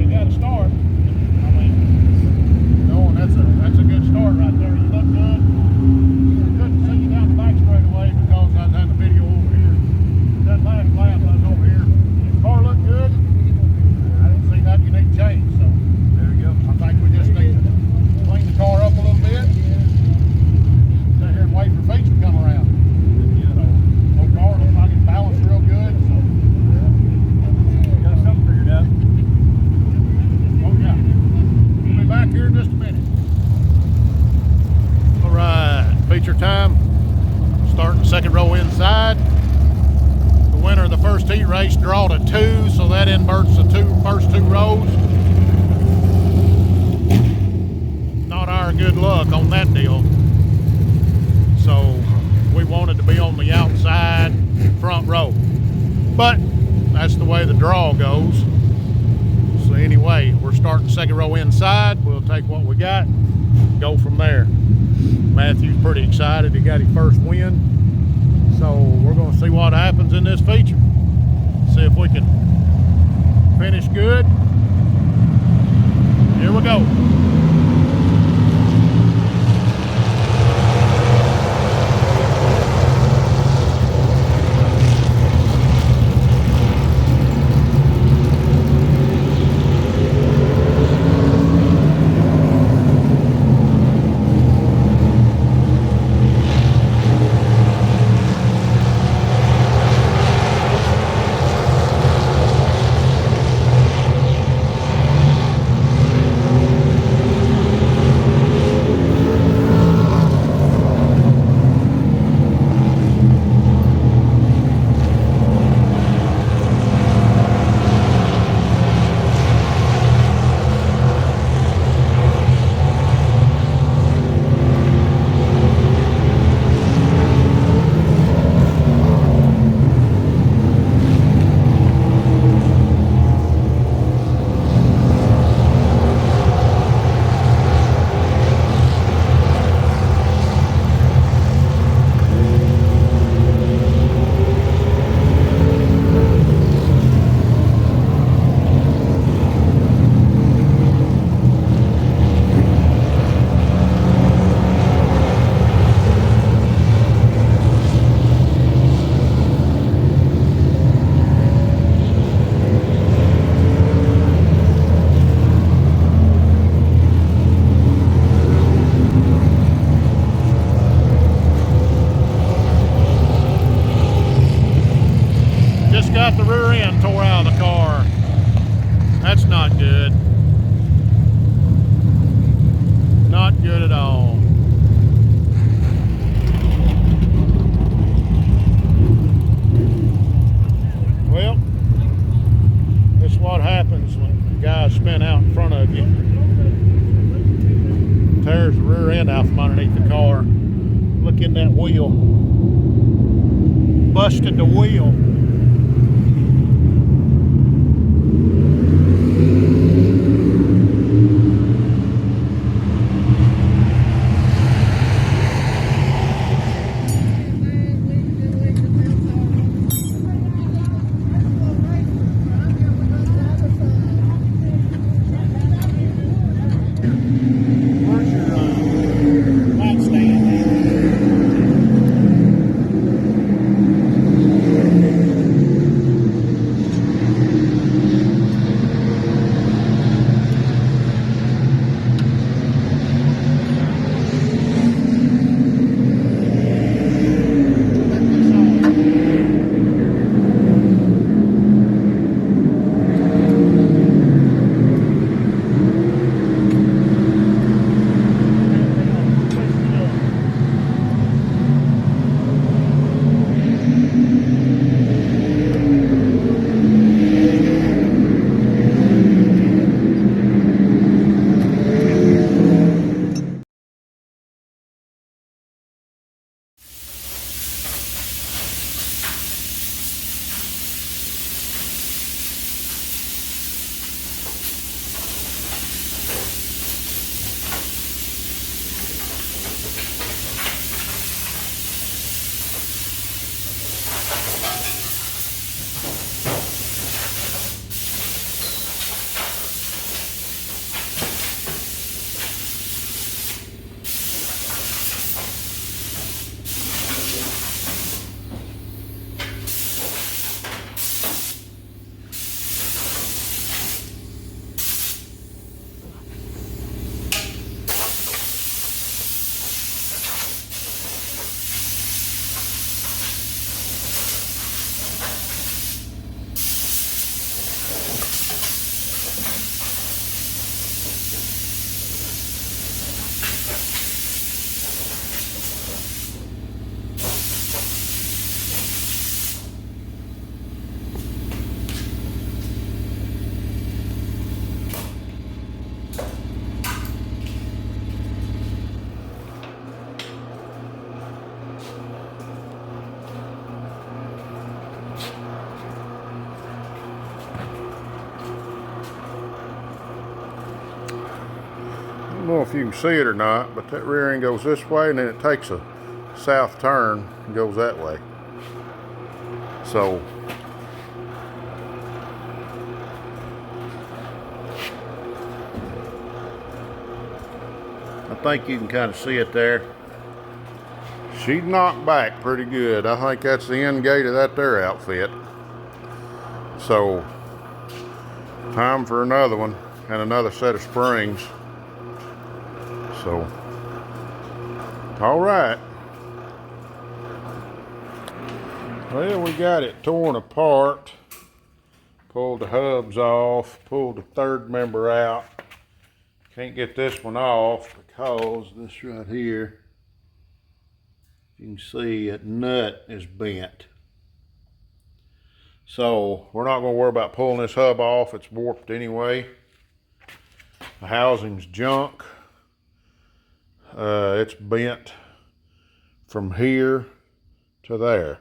you got to start. I mean, and that's a good start right there. You look good. Couldn't see you down the back straightaway because I was on the video over here. That last lap I was over here. The car looked good. I didn't see nothing you need to change. So there you go. I think we just need to clean the car up a little bit. Sit here and wait for feet to come around. So car looks like it's balanced real good. So got something figured out. Oh yeah. We'll be back here in just a minute. All right, feature time. Starting second row inside. The winner of the first heat race drawed a 2, so that inverts the first two rows. Not our good luck on that deal. So we wanted to be on the outside front row. But that's the way the draw goes. So anyway, we're starting second row inside. We'll take what we got, go from there. Matthew's pretty excited. He got his first win. So we're going to see what happens in this feature. See if we can finish good. Here we go. Got the rear end tore out of the car. That's not good. Not good at all. Well, this is what happens when the guys spin out in front of you. Tears the rear end out from underneath the car. Look in that wheel. Busted the wheel. know if you can see it or not, but that rear end goes this way and then it takes a south turn and goes that way. So I think you can kind of see it there. She'd knocked back pretty good. I think that's the end gate of that there outfit. So time for another one and another set of springs. So all right. Well, we got it torn apart. Pulled the hubs off, pulled the third member out. Can't get this one off because this right here, you can see that nut is bent. So we're not going to worry about pulling this hub off. It's warped anyway. The housing's junk. It's bent from here to there.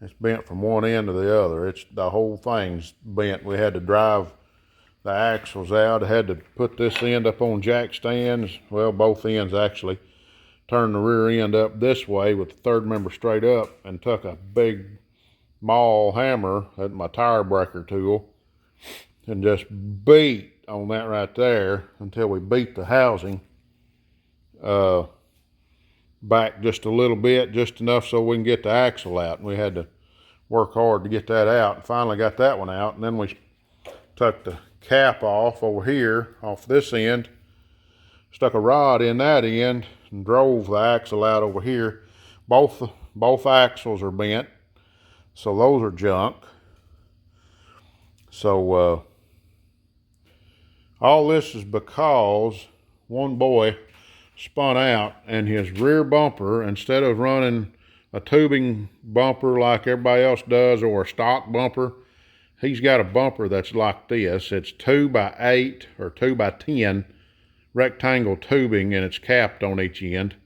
It's bent from one end to the other. The whole thing's bent. We had to drive the axles out. I had to put this end up on jack stands. Well, both ends actually. Turn the rear end up this way with the third member straight up and took a big maul hammer at my tire breaker tool and just beat on that right there until we beat the housing back just a little bit, just enough so we can get the axle out. And we had to work hard to get that out, and finally got that one out. And then we took the cap off over here, off this end, stuck a rod in that end, and drove the axle out over here. Both axles are bent, so those are junk. So all this is because one boy spun out and his rear bumper, instead of running a tubing bumper like everybody else does or a stock bumper, he's got a bumper that's like this. It's 2x8 or 2x10 rectangle tubing, and it's capped on each end.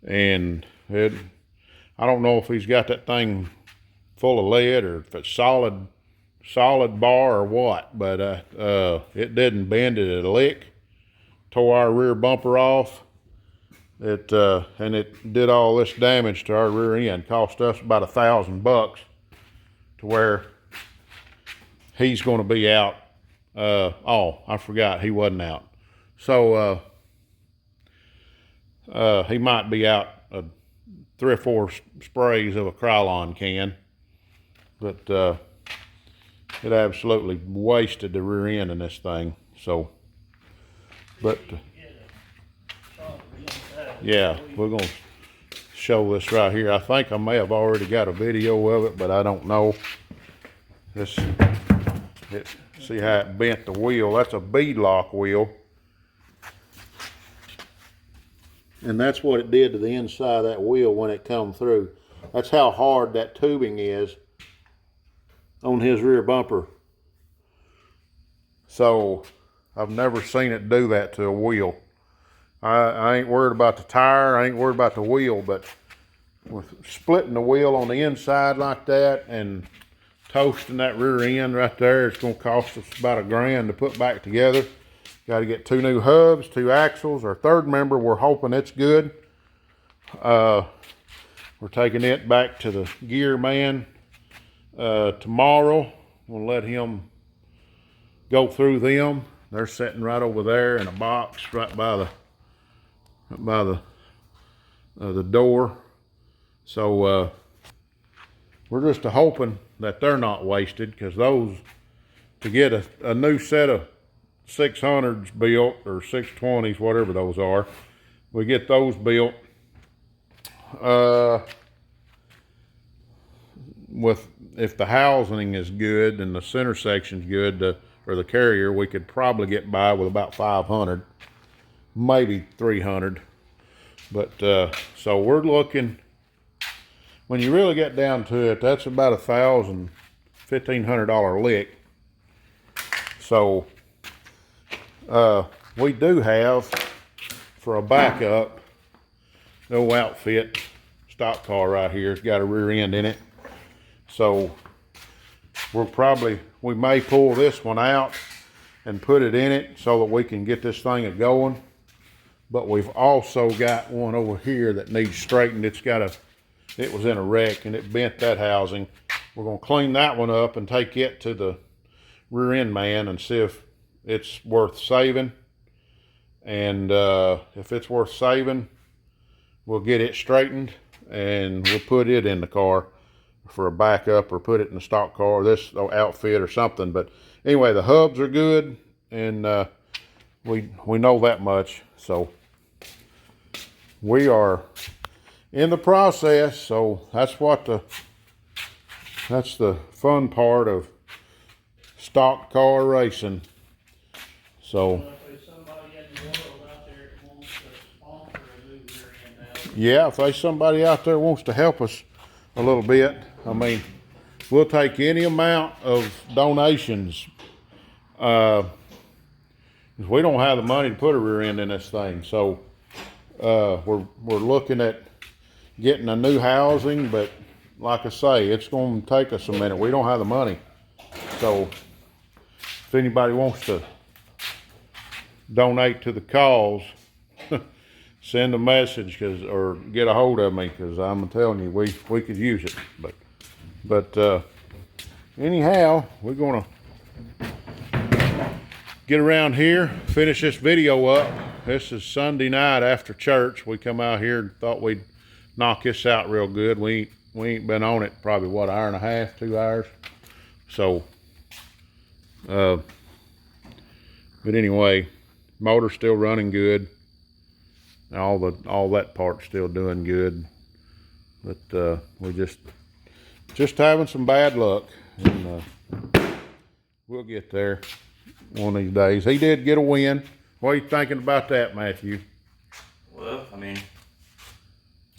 And I don't know if he's got that thing full of lead or if it's solid bar or what, but it didn't bend it a lick. Tore our rear bumper off. And it did all this damage to our rear end. Cost us about $1,000 to where he's going to be out. Oh, I forgot he wasn't out. So he might be out 3 or 4 sprays of a Krylon can, but it absolutely wasted the rear end in this thing. So, but yeah, we're going to show this right here. I think I may have already got a video of it, but I don't know. See how it bent the wheel? That's a beadlock wheel. And that's what it did to the inside of that wheel when it come through. That's how hard that tubing is on his rear bumper. So I've never seen it do that to a wheel. I ain't worried about the tire, I ain't worried about the wheel, but with splitting the wheel on the inside like that and toasting that rear end right there, it's going to cost us about $1,000 to put back together. Got to get 2 new hubs, 2 axles. Our third member, we're hoping it's good. We're taking it back to the gear man tomorrow. We'll let him go through them. They're sitting right over there in a box right by the door. So we're just hoping that they're not wasted, because those, to get a new set of 600s built, or 620s, whatever those are, we get those built if the housing is good and the center section's good, or the carrier, we could probably get by with about 500, maybe 300. But so we're looking, when you really get down to it, that's about $1,000, $1,500 lick. So we do have, for a backup, the old outfit stock car right here. It's got a rear end in it. So we may pull this one out and put it in it so that we can get this thing going. but we've also got one over here that needs straightened. It was in a wreck and it bent that housing. We're gonna clean that one up and take it to the rear end man and see if it's worth saving. And if it's worth saving, we'll get it straightened and we'll put it in the car for a backup, or put it in the stock car, this outfit or something. But anyway, the hubs are good, and we know that much. So we are in the process. So that's the fun part of stock car racing. So yeah, if there's somebody out there wants to help us a little bit, I mean, we'll take any amount of donations. We don't have the money to put a rear end in this thing, so we're looking at getting a new housing, but like I say, it's going to take us a minute. We don't have the money. So if anybody wants to donate to the cause, send a message, or get a hold of me, because I'm telling you, we could use it. But anyhow, we're gonna get around here, finish this video up. This is Sunday night after church. We come out here and thought we'd knock this out real good. We ain't been on it probably, what, an hour and a half, 2 hours. So but anyway, motor's still running good. All that part's still doing good, but we just having some bad luck, and we'll get there one of these days. He did get a win. What are you thinking about that, Matthew? Well, I mean,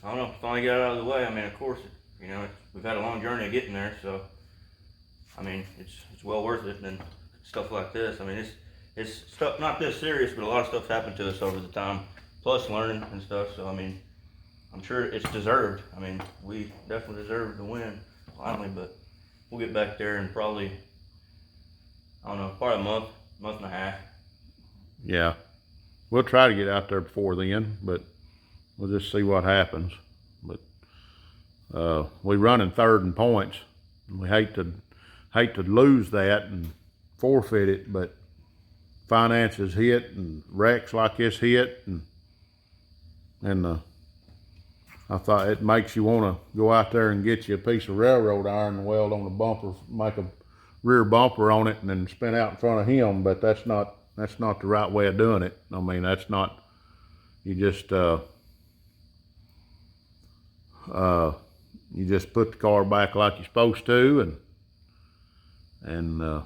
I don't know. Finally got it out of the way. I mean, of course, you know, we've had a long journey getting there, so I mean, it's well worth it. And stuff like this, I mean, it's stuff not this serious, but a lot of stuff's happened to us over the time. Plus learning and stuff, so I mean, I'm sure it's deserved. I mean, we definitely deserve the win finally, but we'll get back there in probably, I don't know, probably a month and a half. Yeah, we'll try to get out there before then, but we'll just see what happens. But we run in third in points. We hate to lose that and forfeit it, but finances hit and wrecks like this hit, and I thought it makes you want to go out there and get you a piece of railroad iron and weld on the bumper, make a rear bumper on it, and then spin out in front of him. But that's not the right way of doing it. I mean, that's not. You just put the car back like you're supposed to, and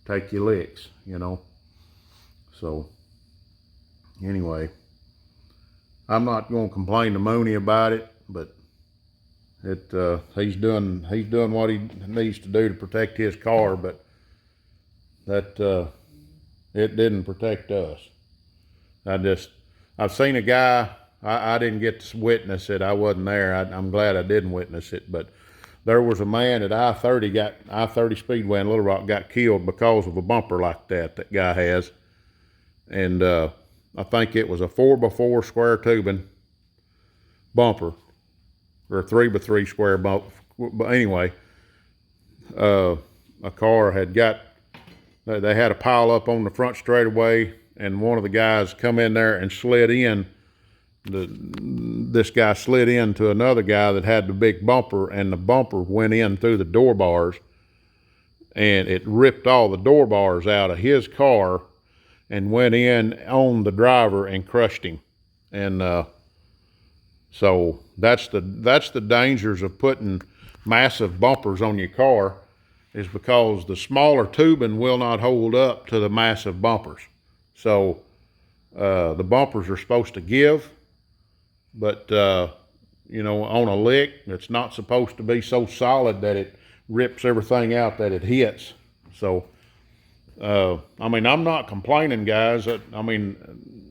take your licks, you know. So anyway, I'm not going to complain to Mooney about it, but he's doing what he needs to do to protect his car, but that it didn't protect us. I've seen a guy, I didn't get to witness it. I wasn't there. I'm glad I didn't witness it, but there was a man at I-30 Speedway in Little Rock got killed because of a bumper like that guy has. And I think it was a 4x4 square tubing bumper, or a 3x3 square bumper. But anyway, a car they had a pile up on the front straightaway, and one of the guys come in there and slid in. This guy slid into another guy that had the big bumper, and the bumper went in through the door bars, and it ripped all the door bars out of his car and went in on the driver and crushed him. And so that's the dangers of putting massive bumpers on your car, is because the smaller tubing will not hold up to the massive bumpers. So the bumpers are supposed to give, but you know, on a lick, it's not supposed to be so solid that it rips everything out that it hits. So I mean, I'm not complaining, guys. I mean,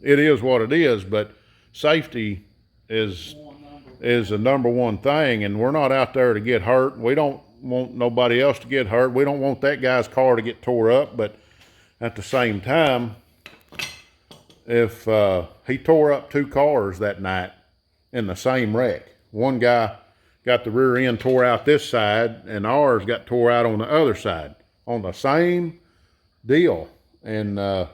it is what it is, but safety is the number one thing, and we're not out there to get hurt. We don't want nobody else to get hurt. We don't want that guy's car to get tore up, but at the same time, if he tore up 2 cars that night in the same wreck. One guy got the rear end tore out this side, and ours got tore out on the other side on the same deal. And and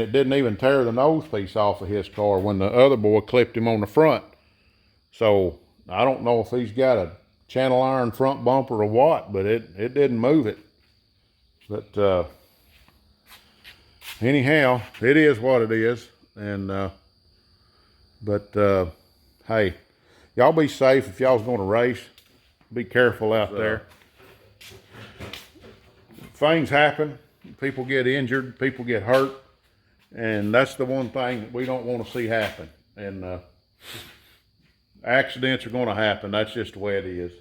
it didn't even tear the nose piece off of his car when the other boy clipped him on the front. So I don't know if he's got a channel iron front bumper or what, but it didn't move it. But anyhow, it is what it is. And hey, y'all be safe if y'all's going to race. Be careful out there. Things happen. People get injured. People get hurt. And that's the one thing that we don't want to see happen. And accidents are going to happen. That's just the way it is.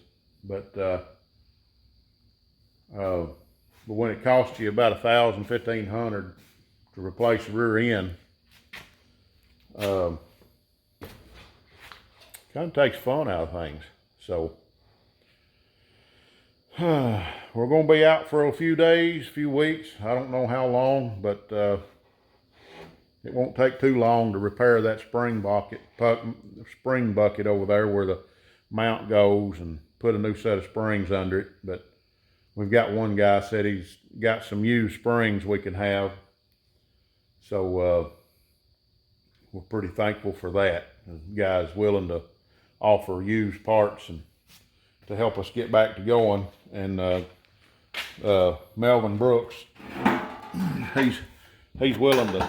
But when it costs you about $1,000, $1,500 to replace the rear end, kind of takes fun out of things. So we're going to be out for a few days, few weeks. I don't know how long, but it won't take too long to repair that spring bucket over there where the mount goes, and put a new set of springs under it. But we've got one guy said he's got some used springs we can have. So we're pretty thankful for that. The guy's willing to offer used parts and to help us get back to going. And Melvin Brooks, he's willing to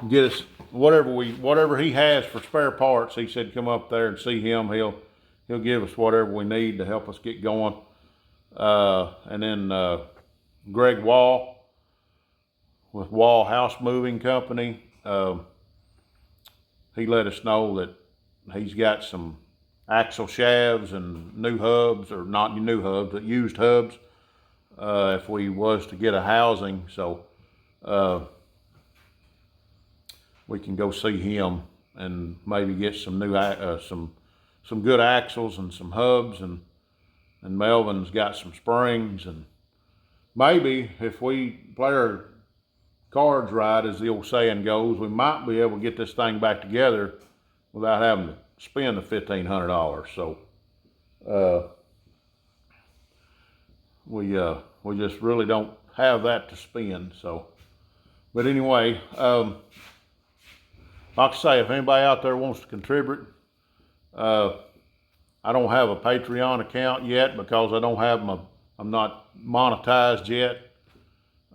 get us whatever he has for spare parts. He said come up there and see him. He'll give us whatever we need to help us get going. And then Greg Wall with Wall House Moving Company, he let us know that he's got some axle shafts and new hubs, or not new hubs, but used hubs, if we was to get a housing. So we can go see him and maybe get some new some good axles and some hubs, and Melvin's got some springs, and maybe if we play our cards right, as the old saying goes, we might be able to get this thing back together without having to spend the $1,500. So we just really don't have that to spend. So, but anyway, like I say, if anybody out there wants to contribute, I don't have a Patreon account yet because I'm not monetized yet.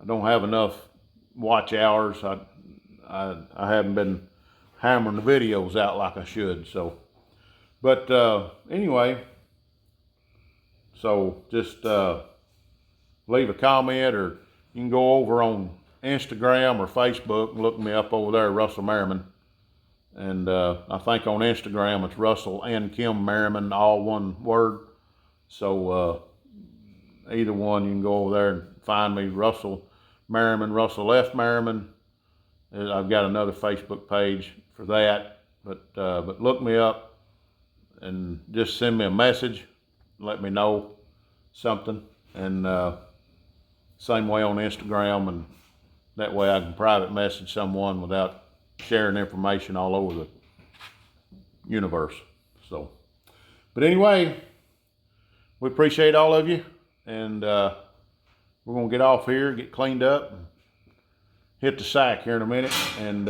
I don't have enough watch hours. I haven't been hammering the videos out like I should. So, but anyway, so just leave a comment, or you can go over on Instagram or Facebook and look me up over there, Russell Merriman. And I think on Instagram it's Russell and Kim Merriman, all one word. So either one, you can go over there and find me, Russell Merriman, Russell F. Merriman. I've got another Facebook page for that. But look me up and just send me a message. Let me know something. And same way on Instagram, and that way I can private message someone without sharing information all over the universe. So, but anyway, we appreciate all of you, and we're gonna get off here, get cleaned up, and hit the sack here in a minute, and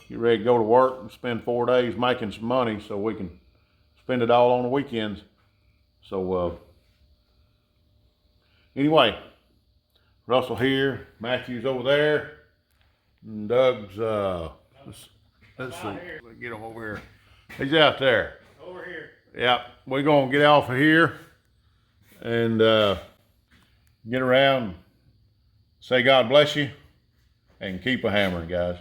get ready to go to work and spend 4 days making some money so we can spend it all on the weekends. So anyway, Russell here, Matthew's over there, and Doug's, let's see, get him over here. He's out there. Over here. Yeah, we're gonna get off of here and get around, say God bless you, and keep a hammering, guys.